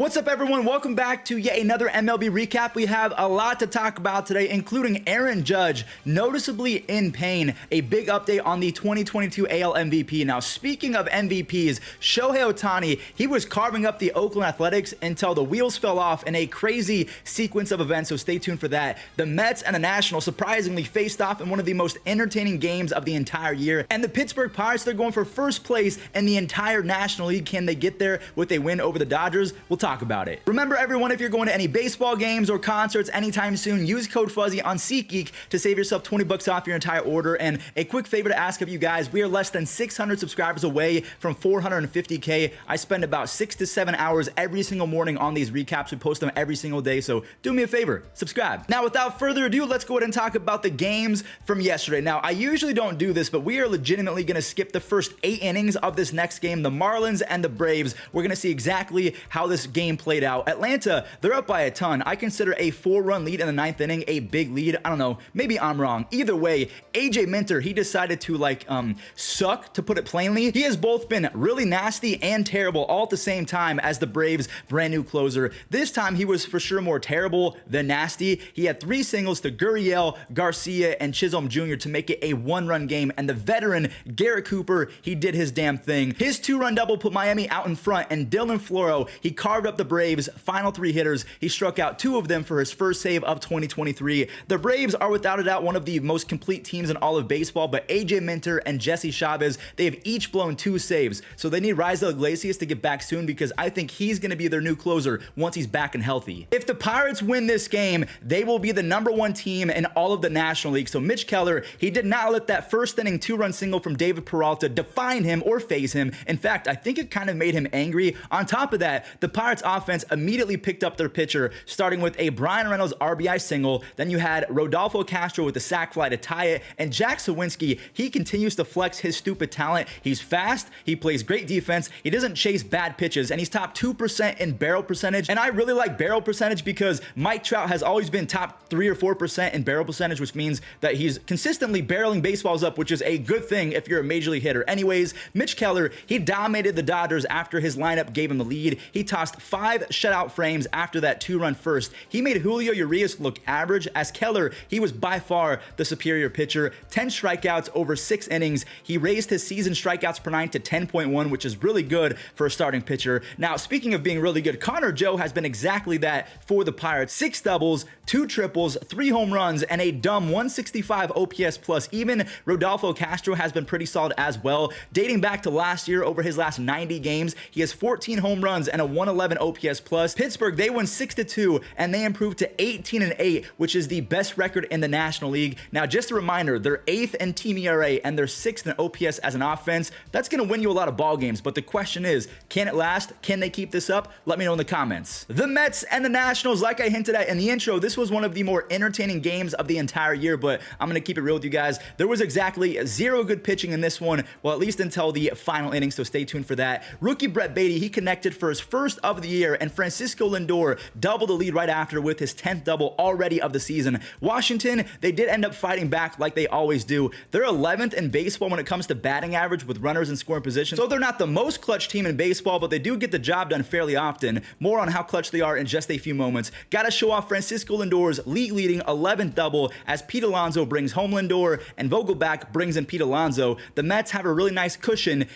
What's up, everyone? Welcome back to yet another MLB recap. We have a lot to talk about today, including Aaron Judge noticeably in pain. A big update on the 2022 AL MVP. Now, speaking of MVPs, Shohei Ohtani, he was carving up the Oakland Athletics until the wheels fell off in a crazy sequence of events, so stay tuned for that. The Mets and the Nationals surprisingly faced off in one of the most entertaining games of the entire year, and the Pittsburgh Pirates, they're going for first place in the entire National League. Can they get there with a win over the Dodgers? We'll talk about it. Remember, everyone, if you're going to any baseball games or concerts anytime soon, use code Fuzzy on SeatGeek to save yourself 20 bucks off your entire order. And a quick favor to ask of you guys, we are less than 600 subscribers away from 450K. I spend about 6 to 7 hours every single morning on these recaps. We post them every single day, so do me a favor, subscribe. Now, without further ado, let's go ahead and talk about the games from yesterday. Now, I usually don't do this, but we are legitimately going to skip the first 8 innings of this next game, the Marlins and the Braves. We're going to see exactly how this game played out. Atlanta, they're up by a ton. I consider a 4-run lead in the 9th inning a big lead. I don't know, maybe I'm wrong. Either way, AJ Minter, he decided to suck, to put it plainly. He has both been really nasty and terrible all at the same time as the Braves' brand new closer. This time he was for sure more terrible than nasty. He had 3 singles to Gurriel, Garcia, and Chisholm Jr. to make it a 1-run game, and the veteran Garrett Cooper, he did his damn thing. His 2-run double put Miami out in front, and Dylan Floro, he carved up the Braves' final 3 hitters. He struck out 2 of them for his first save of 2023. The Braves are without a doubt one of the most complete teams in all of baseball, but AJ Minter and Jesse Chavez, they have each blown 2 saves. So they need Raisel Iglesias to get back soon, because I think he's going to be their new closer once he's back and healthy. If the Pirates win this game, they will be the #1 team in all of the National League. So Mitch Keller, he did not let that first inning 2-run single from David Peralta define him or phase him. In fact, I think it kind of made him angry. On top of that, the Pirates offense immediately picked up their pitcher, starting with a Brian Reynolds RBI single. Then you had Rodolfo Castro with the sac fly to tie it, and Jack Sawinski, he continues to flex his stupid talent. He's fast, he plays great defense, he doesn't chase bad pitches, and he's top 2% in barrel percentage. And I really like barrel percentage because Mike Trout has always been top 3 or 4% in barrel percentage, which means that he's consistently barreling baseballs up, which is a good thing if you're a major league hitter. Anyways, Mitch Keller, he dominated the Dodgers after his lineup gave him the lead. He tossed 5 shutout frames after that 2-run first. He made Julio Urias look average, as Keller, he was by far the superior pitcher. 10 strikeouts over 6 innings. He raised his season strikeouts per 9 to 10.1, which is really good for a starting pitcher. Now, speaking of being really good, Connor Joe has been exactly that for the Pirates. 6 doubles, 2 triples, 3 home runs, and a dumb 165 OPS plus. Even Rodolfo Castro has been pretty solid as well. Dating back to last year, over his last 90 games, he has 14 home runs and a 111 OPS plus. Pittsburgh, they won 6-2, and they improved to 18-8, which is the best record in the National League. Now, just a reminder, they're 8th in team ERA, and they're 6th in OPS as an offense. That's going to win you a lot of ball games, but the question is, can it last? Can they keep this up? Let me know in the comments. The Mets and the Nationals, like I hinted at in the intro, this was one of the more entertaining games of the entire year, but I'm going to keep it real with you guys. There was exactly 0 good pitching in this one, well, at least until the final inning, so stay tuned for that. Rookie Brett Baty, he connected for his first of the year, and Francisco Lindor doubled the lead right after with his 10th double already of the season. Washington, they did end up fighting back like they always do. They're 11th in baseball when it comes to batting average with runners in scoring position, so they're not the most clutch team in baseball, but they do get the job done fairly often. More on how clutch they are in just a few moments. Gotta show off Francisco Lindor's league-leading 11th double as Pete Alonso brings home Lindor and Vogelbach brings in Pete Alonso. The Mets have a really nice cushion.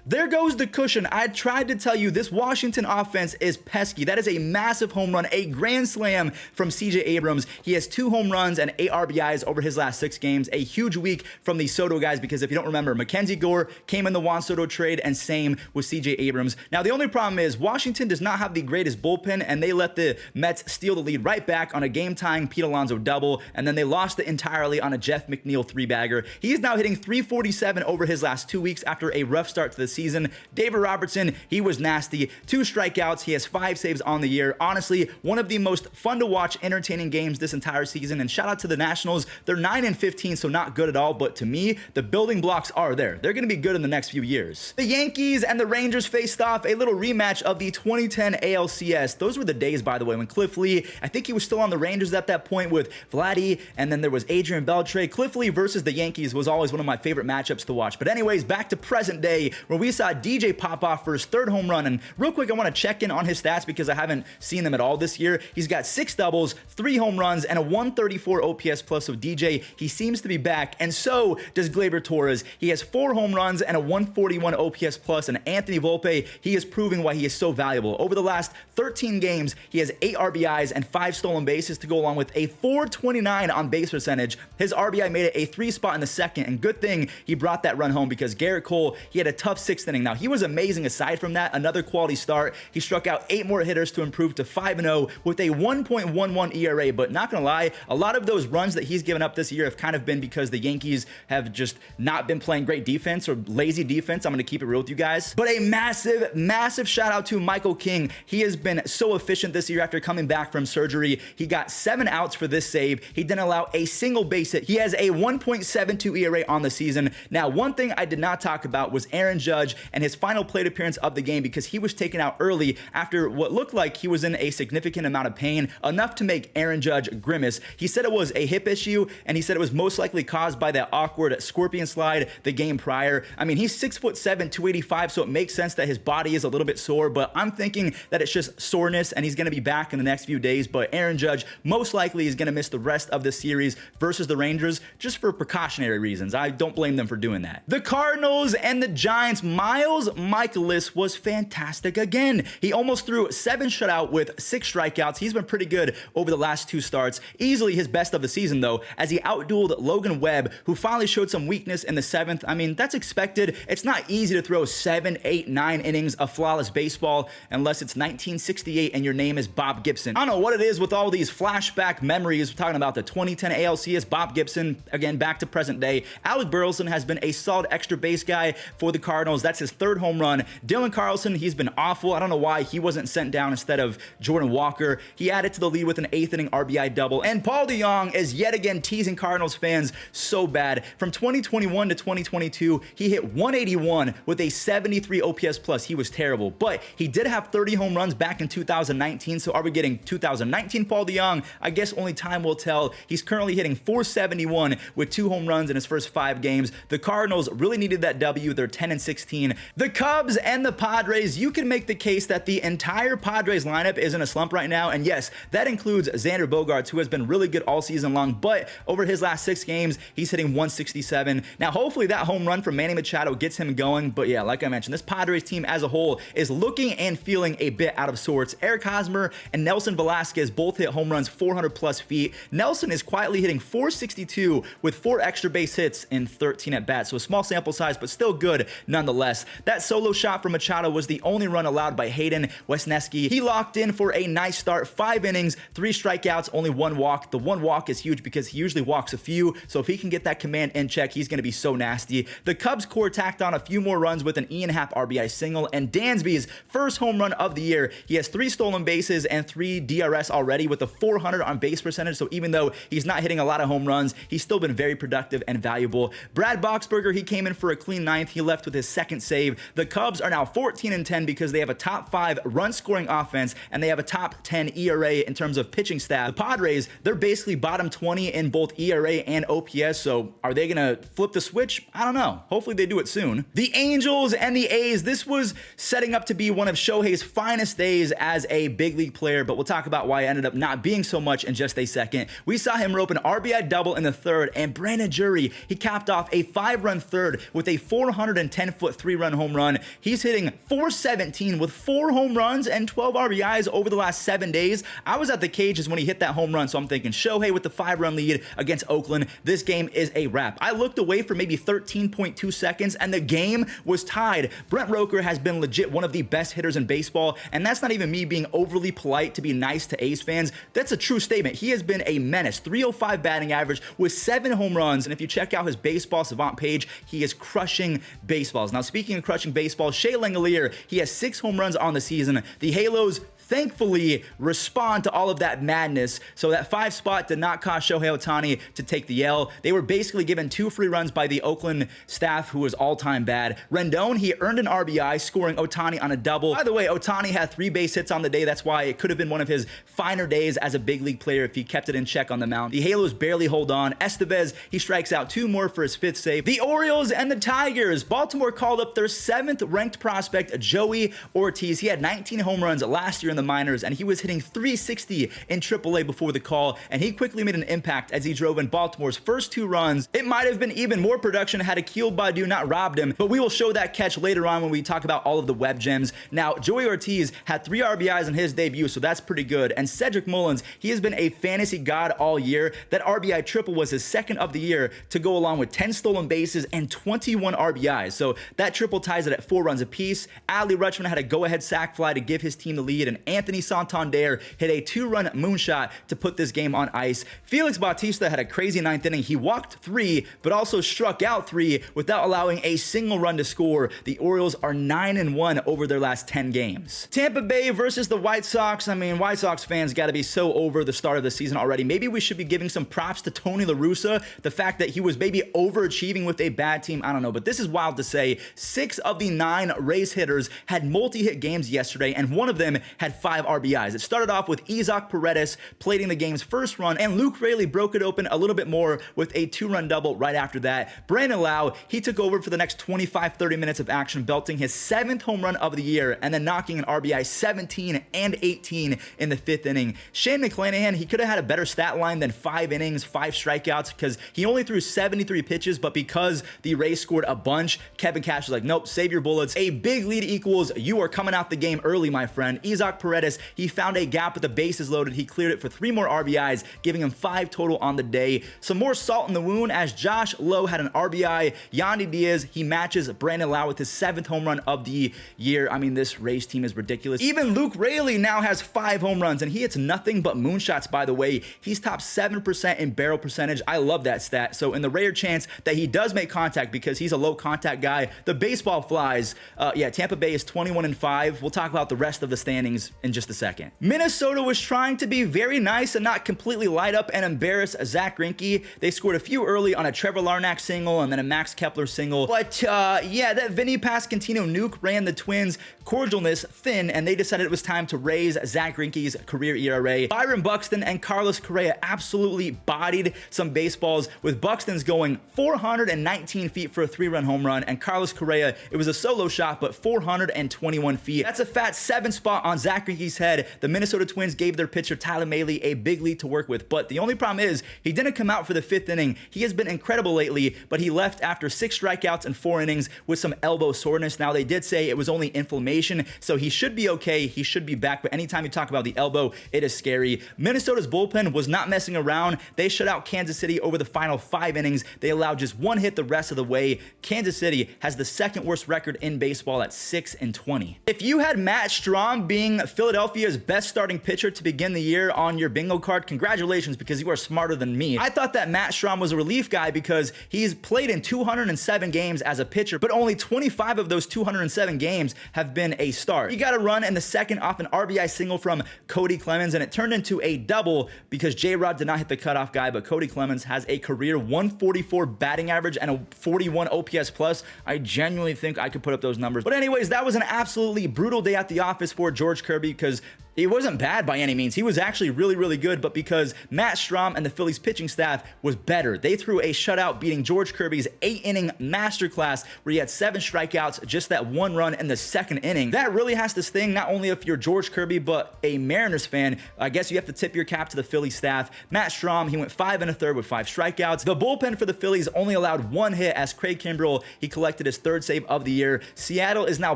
There goes the cushion. I tried to tell you, this Washington offense is pesky. That is a massive home run, a grand slam from CJ Abrams. He has 2 home runs and 8 RBIs over his last 6 games. A huge week from the Soto guys, because if you don't remember, Mackenzie Gore came in the Juan Soto trade, and same with CJ Abrams. Now, the only problem is Washington does not have the greatest bullpen, and they let the Mets steal the lead right back on a game-tying Pete Alonso double, and then they lost it entirely on a Jeff McNeil 3-bagger. He is now hitting .347 over his last 2 weeks after a rough start to the season. David Robertson, he was nasty. 2 strikeouts. He has 5 saves on the year. Honestly, one of the most fun to watch, entertaining games this entire season. And shout out to the Nationals. They're 9-15, so not good at all. But to me, the building blocks are there. They're going to be good in the next few years. The Yankees and the Rangers faced off, a little rematch of the 2010 ALCS. Those were the days, by the way, when Cliff Lee, I think he was still on the Rangers at that point with Vladdy, and then there was Adrian Beltre. Cliff Lee versus the Yankees was always one of my favorite matchups to watch. But anyways, back to present day, where we saw DJ pop off for his 3rd home run. And real quick, I want to check in on his stats because I haven't seen them at all this year. He's got 6 doubles, 3 home runs, and a 134 OPS plus. So DJ, he seems to be back, and so does Gleyber Torres. He has 4 home runs and a 141 OPS plus. And Anthony Volpe, he is proving why he is so valuable. Over the last 13 games, he has 8 RBIs and 5 stolen bases to go along with a 429 on base percentage. His RBI made it a 3 spot in the second, and good thing he brought that run home because Garrett Cole, he had a tough 6th inning. Now, he was amazing aside from that. Another quality start. He struck out 8 more hitters to improve to 5-0 with a 1.11 ERA, but not gonna lie, a lot of those runs that he's given up this year have kind of been because the Yankees have just not been playing great defense or lazy defense. I'm gonna keep it real with you guys. But a massive shout out to Michael King. He has been so efficient this year after coming back from surgery. He got 7 outs for this save. He didn't allow a single base hit. He has a 1.72 ERA on the season. Now, one thing I did not talk about was Aaron Judge and his final plate appearance of the game because he was taken out early after what looked like he was in a significant amount of pain, enough to make Aaron Judge grimace. He said it was a hip issue, and he said it was most likely caused by that awkward scorpion slide the game prior. I mean, he's 6'7", 285, so it makes sense that his body is a little bit sore, but I'm thinking that it's just soreness and he's going to be back in the next few days. But Aaron Judge most likely is going to miss the rest of the series versus the Rangers just for precautionary reasons. I don't blame them for doing that. The Cardinals and the Giants. Miles Mikolas was fantastic again. He almost threw 7 shutout with 6 strikeouts. He's been pretty good over the last 2 starts. Easily his best of the season though, as he outdueled Logan Webb, who finally showed some weakness in the 7th. I mean, that's expected. It's not easy to throw 7, 8, 9 innings of flawless baseball unless it's 1968 and your name is Bob Gibson. I don't know what it is with all these flashback memories. We're talking about the 2010 ALCS, Bob Gibson, again, back to present day. Alec Burleson has been a solid extra base guy for the Cardinals. That's his 3rd home run. Dylan Carlson, he's been awful. I don't know why he wasn't sent down instead of Jordan Walker. He added to the lead with an 8th inning RBI double. And Paul DeJong is yet again teasing Cardinals fans so bad. From 2021 to 2022, he hit 181 with a 73 OPS plus. He was terrible, but he did have 30 home runs back in 2019. So are we getting 2019 Paul DeJong? I guess only time will tell. He's currently hitting 471 with 2 home runs in his first 5 games. The Cardinals really needed that W. They're 10-16. The Cubs and the Padres, you can make the case that the entire Padres lineup is in a slump right now. And yes, that includes Xander Bogaerts, who has been really good all season long, but over his last 6 games, he's hitting 167. Now, hopefully that home run from Manny Machado gets him going. But yeah, like I mentioned, this Padres team as a whole is looking and feeling a bit out of sorts. Eric Hosmer and Nelson Velasquez both hit home runs 400 plus feet. Nelson is quietly hitting 462 with 4 extra base hits in 13 at bats. So a small sample size, but still good nonetheless. That solo shot from Machado was the only run allowed by Hayden Wesneski. He locked in for a nice start, 5 innings, 3 strikeouts, only 1 walk. The 1 walk is huge because he usually walks a few. So if he can get that command in check, he's going to be so nasty. The Cubs core tacked on a few more runs with an Ian Happ RBI single, and Dansby's first home run of the year. He has 3 stolen bases and 3 DRS already with a 400 on base percentage. So even though he's not hitting a lot of home runs, he's still been very productive and valuable. Brad Boxberger, he came in for a clean 9th. He left with his 2nd save. The Cubs are now 14-10 because they have a top 5 run scoring offense and they have a top 10 ERA in terms of pitching staff. The Padres, they're basically bottom 20 in both ERA and OPS. So are they going to flip the switch? I don't know. Hopefully they do it soon. The Angels and the A's, this was setting up to be one of Shohei's finest days as a big league player, but we'll talk about why it ended up not being so much in just a second. We saw him rope an RBI double in the 3rd, and Brandon Drury, he capped off a 5-run 3rd with a 410-foot 3-run home run. He's hitting 417 with 4 home runs and 12 RBIs over the last 7 days. I was at the cages when he hit that home run, so I'm thinking Shohei with the 5-run lead against Oakland. This game is a wrap. I looked away for maybe 13.2 seconds, and the game was tied. Brent Roker has been legit one of the best hitters in baseball, and that's not even me being overly polite to be nice to A's fans. That's a true statement. He has been a menace. 305 batting average with 7 home runs, and if you check out his baseball savant page, he is crushing baseballs. Now, speaking of crushing baseballs, Shea Langelier, he has 6 home runs on the season. The Halos, thankfully respond to all of that madness. So that 5 spot did not cause Shohei Ohtani to take the L. They were basically given 2 free runs by the Oakland staff, who was all-time bad. Rendon, he earned an RBI, scoring Ohtani on a double. By the way, Ohtani had 3 base hits on the day. That's why it could have been one of his finer days as a big league player if he kept it in check on the mound. The Halos barely hold on. Estevez, he strikes out 2 more for his 5th save. The Orioles and the Tigers. Baltimore called up their 7th ranked prospect, Joey Ortiz. He had 19 home runs last year in the minors, and he was hitting .360 in AAA before the call, and he quickly made an impact as he drove in Baltimore's first 2 runs. It might have been even more production had Akil Baddoo not robbed him, but we will show that catch later on when we talk about all of the web gems. Now, Joey Ortiz had 3 RBIs in his debut, so that's pretty good. And Cedric Mullins, he has been a fantasy god all year. That RBI triple was his 2nd of the year, to go along with 10 stolen bases and 21 RBIs. So that triple ties it at 4 runs apiece. Adley Rutschman had a go-ahead sac fly to give his team the lead, and Anthony Santander hit a 2-run moonshot to put this game on ice. Felix Bautista had a crazy 9th inning. He walked 3, but also struck out 3 without allowing a single run to score. The Orioles are 9-1 over their last 10 games. Tampa Bay versus the White Sox. I mean, White Sox fans got to be so over the start of the season already. Maybe we should be giving some props to Tony La Russa. The fact that he was maybe overachieving with a bad team, I don't know, but this is wild to say. 6 of the 9 Rays hitters had multi-hit games yesterday, and one of them had 5 RBIs. It started off with Isaac Paredes plating the game's first run, and Luke Raley broke it open a little bit more with a 2-run double right after that. Brandon Lau, he took over for the next 25-30 minutes of action, belting his 7th home run of the year, and then knocking an RBI 17 and 18 in the 5th inning. Shane McClanahan, he could have had a better stat line than 5 innings, 5 strikeouts, because he only threw 73 pitches, but because the Rays scored a bunch, Kevin Cash was like, nope, save your bullets. A big lead equals you are coming out the game early, my friend. Isaac Paredes, he found a gap with the bases loaded. He cleared it for 3 more RBIs, giving him 5 total on the day. Some more salt in the wound as Josh Lowe had an RBI. Yandy Diaz, he matches Brandon Lau with his 7th home run of the year. I mean, this Rays team is ridiculous. Even Luke Raley now has 5 home runs, and he hits nothing but moonshots, by the way. He's top 7% in barrel percentage. I love that stat. So in the rare chance that he does make contact, because he's a low contact guy, the baseball flies. Yeah, Tampa Bay is 21-5. We'll talk about the rest of the standings in just a second. Minnesota was trying to be very nice and not completely light up and embarrass Zach Greinke. They scored a few early on a Trevor Larnach single and then a Max Kepler single. But yeah, that Vinny Pasquantino nuke ran the Twins' cordialness thin, and they decided it was time to raise Zach Greinke's career ERA. Byron Buxton and Carlos Correa absolutely bodied some baseballs, with Buxton's going 419 feet for a 3-run home run, and Carlos Correa, it was a solo shot, but 421 feet. That's a fat 7 spot on Zach Greinke's head. The Minnesota Twins gave their pitcher Tyler Mahle a big lead to work with, but the only problem is he didn't come out for the 5th inning. He has been incredible lately, but he left after 6 strikeouts and 4 innings with some elbow soreness. Now, they did say it was only inflammation, so he should be okay. He should be back, but anytime you talk about the elbow, it is scary. Minnesota's bullpen was not messing around. They shut out Kansas City over the final 5 innings. They allowed just 1 hit the rest of the way. Kansas City has the 2nd worst record in baseball at 6-20. If you had Matt Strahm being Philadelphia's best starting pitcher to begin the year on your bingo card, congratulations, because you are smarter than me. I thought that Matt Strahm was a relief guy because he's played in 207 games as a pitcher, but only 25 of those 207 games have been a start. He got a run in the 2nd off an RBI single from Cody Clemens, and it turned into a double because J-Rod did not hit the cutoff guy, but Cody Clemens has a career 144 batting average and a 41 OPS plus. I genuinely think I could put up those numbers. But anyways, that was an absolutely brutal day at the office for George Kirby, because he wasn't bad by any means. He was actually really, really good, but because Matt Strahm and the Phillies pitching staff was better. They threw a shutout, beating George Kirby's 8-inning masterclass where he had 7 strikeouts, just that 1 run in the 2nd inning. That really has to sting, not only if you're George Kirby, but a Mariners fan. I guess you have to tip your cap to the Phillies staff. Matt Strahm, he went 5 1/3 with 5 strikeouts. The bullpen for the Phillies only allowed 1 hit as Craig Kimbrell, he collected his 3rd save of the year. Seattle is now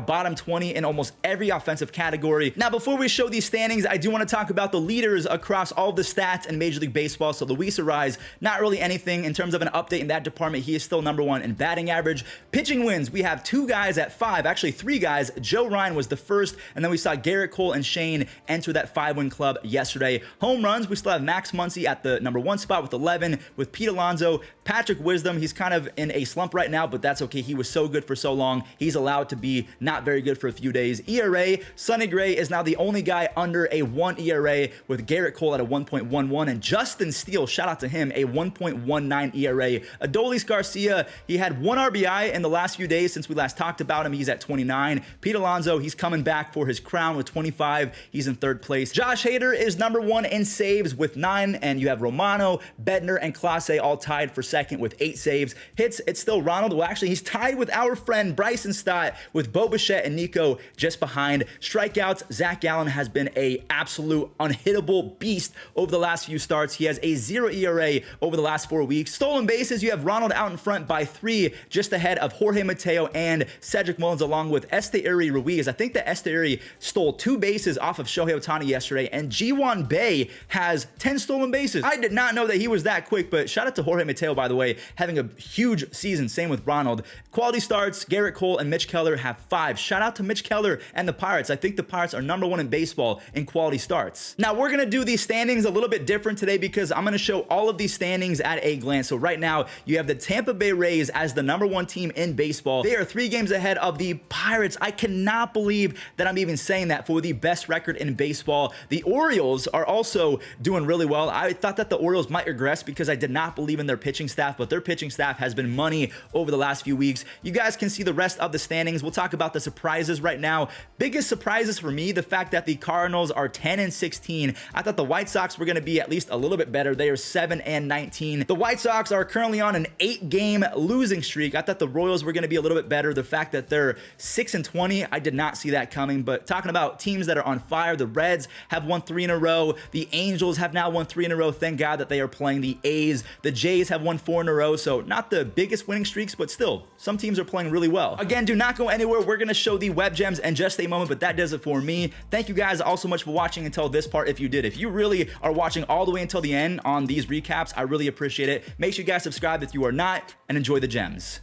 bottom 20 in almost every offensive category. Now, before we show these standings, I do want to talk about the leaders across all of the stats in Major League Baseball. So Luis Arraez, not really anything in terms of an update in that department. He is still number 1 in batting average. Pitching wins, we have 2 guys at 5, actually 3 guys. Joe Ryan was the first, and then we saw Garrett Cole and Shane enter that 5-win club yesterday. Home runs, we still have Max Muncy at the number 1 spot with 11, with Pete Alonso. Patrick Wisdom, he's kind of in a slump right now, but that's okay. He was so good for so long. He's allowed to be not very good for a few days. ERA, Sonny Gray is now the only guy under a 1 ERA, with Garrett Cole at a 1.11, and Justin Steele, shout out to him, a 1.19 ERA. Adolis Garcia, he had 1 RBI in the last few days since we last talked about him. He's at 29. Pete Alonso, he's coming back for his crown with 25. He's in 3rd place. Josh Hader is number 1 in saves with 9, and you have Romano, Bednar, and Clase all tied for 2nd with 8 saves. Hits, it's still Ronald. Well, actually, he's tied with our friend Bryson Stott with Bo Bichette and Nico just behind. Strikeouts, Zach Gallen has been a absolute unhittable beast over the last few starts. He has a 0 ERA over the last 4 weeks. Stolen bases, you have Ronald out in front by 3, just ahead of Jorge Mateo and Cedric Mullins, along with Esteury Ruiz. I think that Esteury stole 2 bases off of Shohei Ohtani yesterday, and G1 Bay has 10 stolen bases. I did not know that he was that quick, but shout out to Jorge Mateo, by the way, having a huge season. Same with Ronald. Quality starts, Garrett Cole and Mitch Keller have 5. Shout out to Mitch Keller and the Pirates. I think the Pirates are number 1 in baseball in quality starts. Now, we're going to do these standings a little bit different today because I'm going to show all of these standings at a glance. So right now, you have the Tampa Bay Rays as the number 1 team in baseball. They are 3 games ahead of the Pirates. I cannot believe that I'm even saying that, for the best record in baseball. The Orioles are also doing really well. I thought that the Orioles might regress because I did not believe in their pitching staff, but their pitching staff has been money over the last few weeks. You guys can see the rest of the standings. We'll talk about the surprises right now. Biggest surprises for me, the fact that the Cardinals are 10-16. I thought the White Sox were going to be at least a little bit better. They are 7-19. The White Sox are currently on an 8-game losing streak. I thought the Royals were going to be a little bit better. The fact that they're 6-20, I did not see that coming. But talking about teams that are on fire, the Reds have won 3 in a row. The Angels have now won 3 in a row. Thank God that they are playing the A's. The Jays have won 4 in a row. So not the biggest winning streaks, but still, some teams are playing really well. Again, do not go anywhere. We're going to show the web gems in just a moment, but that does it for me. Thank you guys all so much for watching until this part. If you did, if you really are watching all the way until the end on these recaps, I really appreciate it. Make sure you guys subscribe if you are not, and enjoy the gems.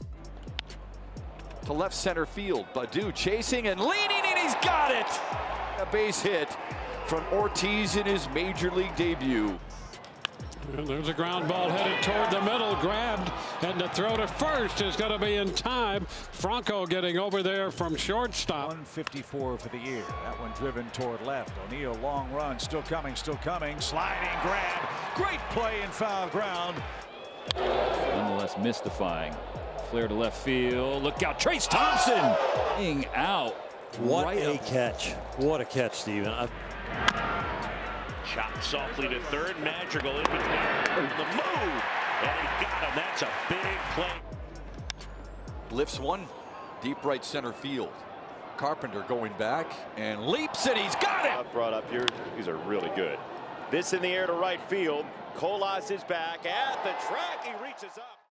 To left center field, Baddoo chasing and leaning, and he's got it! A base hit from Ortiz in his major league debut. And there's a ground ball headed toward the middle, grabbed, and the throw to first is going to be in time. Franco getting over there from shortstop. 154 for the year. That one driven toward left. O'Neill, long run, still coming, sliding grab. Great play in foul ground. Nonetheless mystifying. Flare to left field. Look out, Trace Thompson being out. What right a catch. What a catch, Steven. Chopped softly to third. Madrigal in between the move. And he got him. That's a big play. Lifts one deep right center field. Carpenter going back and leaps, and he's got it. Brought up here. These are really good. This in the air to right field. Colas is back at the track. He reaches up.